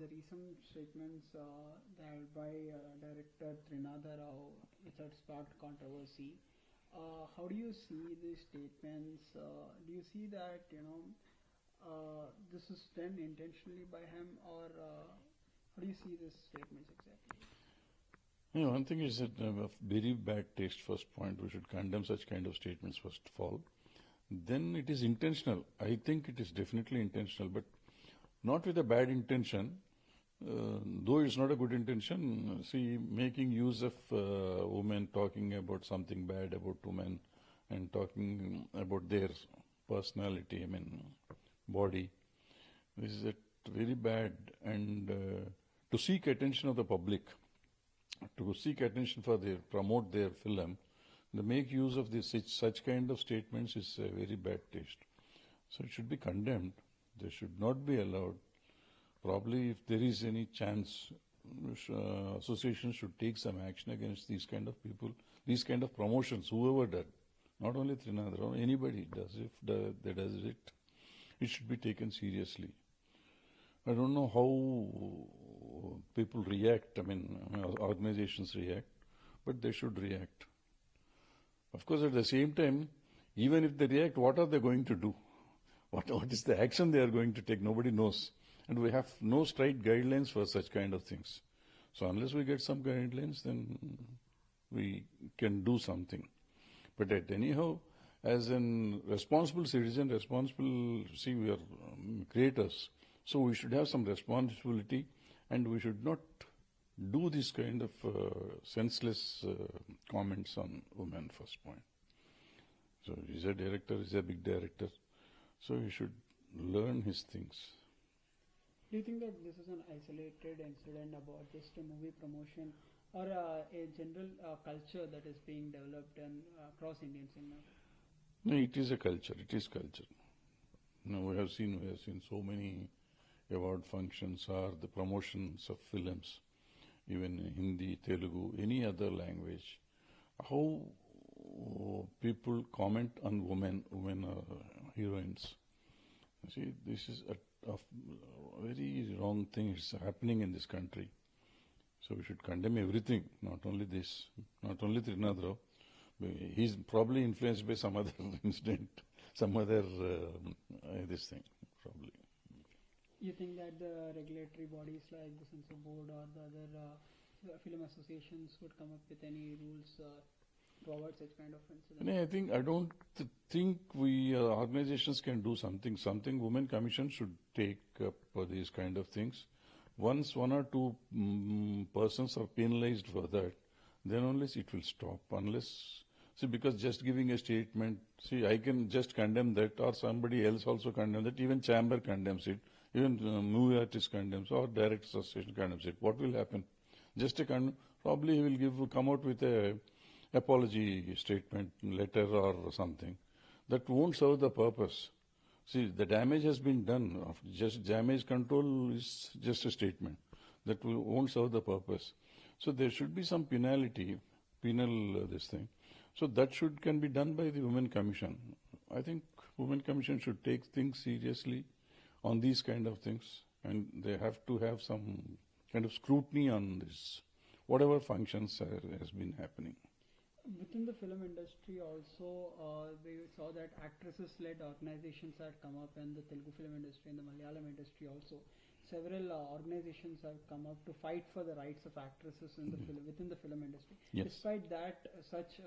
the recent statements that by director Trinadha Rao, which had sparked controversy. How do you see these statements? Do you see that this is done intentionally by him, or how do you see these statements exactly? One thing is that very bad taste. First point, we should condemn such kind of statements first of all. Then it is intentional. I think it is definitely intentional, but not with a bad intention. Though it's not a good intention, see, making use of women, talking about something bad about women and talking about their personality, body, this is very bad. And to seek attention of the public, to seek attention for promote their film, they make use of such kind of statements is a very bad taste. So it should be condemned. They should not be allowed. Probably if there is any chance, associations should take some action against these kind of people, these kind of promotions, whoever does. Not only Trinadha, anybody does. If they does it, it should be taken seriously. I don't know how people react, organizations react, but they should react. Of course, at the same time, even if they react, what are they going to do? What is the action they are going to take? Nobody knows. And we have no straight guidelines for such kind of things. So unless we get some guidelines, then we can do something. But anyhow, as a responsible citizen, we are creators. So we should have some responsibility, and we should not do this kind of senseless comments on women, first point. So he's a director, he's a big director. So he should learn his things. Do you think that this is an isolated incident about just a movie promotion, or a general culture that is being developed across Indian cinema? No, it is a culture. It is culture. We have seen so many award functions or the promotions of films, even Hindi, Telugu, any other language. How people comment on women heroines. You see, this is a very wrong thing. It's happening in this country. So we should condemn everything, not only this, not only Trinadha Rao. He's probably influenced by some other incident, some other this thing, probably. You think that the regulatory bodies like the censor board or the other film associations would come up with any rules to avoid such kind of incidents? I don't think we organizations can do something. Something Women Commission should take up for these kind of things. Once one or two persons are penalized for that, then only it will stop. Because just giving a statement, I can just condemn that, or somebody else also condemn that. Even chamber condemns it. Even movie artist condemns, or directors association condemns it. What will happen? Just probably he will come out with a apology statement, letter or something. That won't serve the purpose. See, the damage has been done. Just damage control is just a statement. That won't serve the purpose. So there should be some penal this thing. So that can be done by the Women Commission. I think Women Commission should take things seriously on these kind of things, and they have to have some kind of scrutiny on this, whatever functions has been happening. Within the film industry also, we saw that actresses-led organizations had come up in the Telugu film industry and the Malayalam industry also. Several organizations have come up to fight for the rights of actresses in the within the film industry. Yes. Despite that, such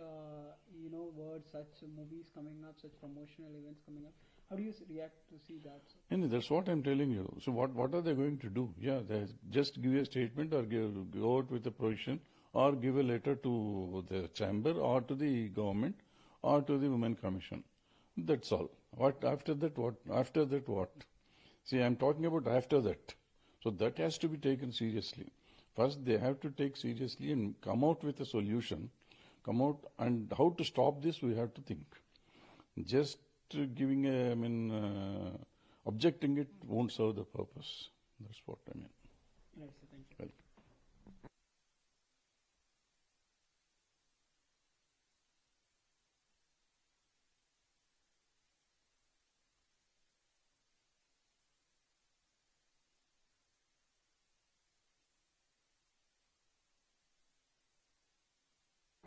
words, such movies coming up, such promotional events coming up, how do you react to see that? And that's what I'm telling you. So what are they going to do? Yeah, they just give a statement or go out with a position, or give a letter to the chamber or to the government or to the Women Commission. That's all. After that what? See, I'm talking about after that. So that has to be taken seriously. First, they have to take seriously and come out with a solution. And how to stop this, we have to think. Just giving objecting it won't serve the purpose. That's what.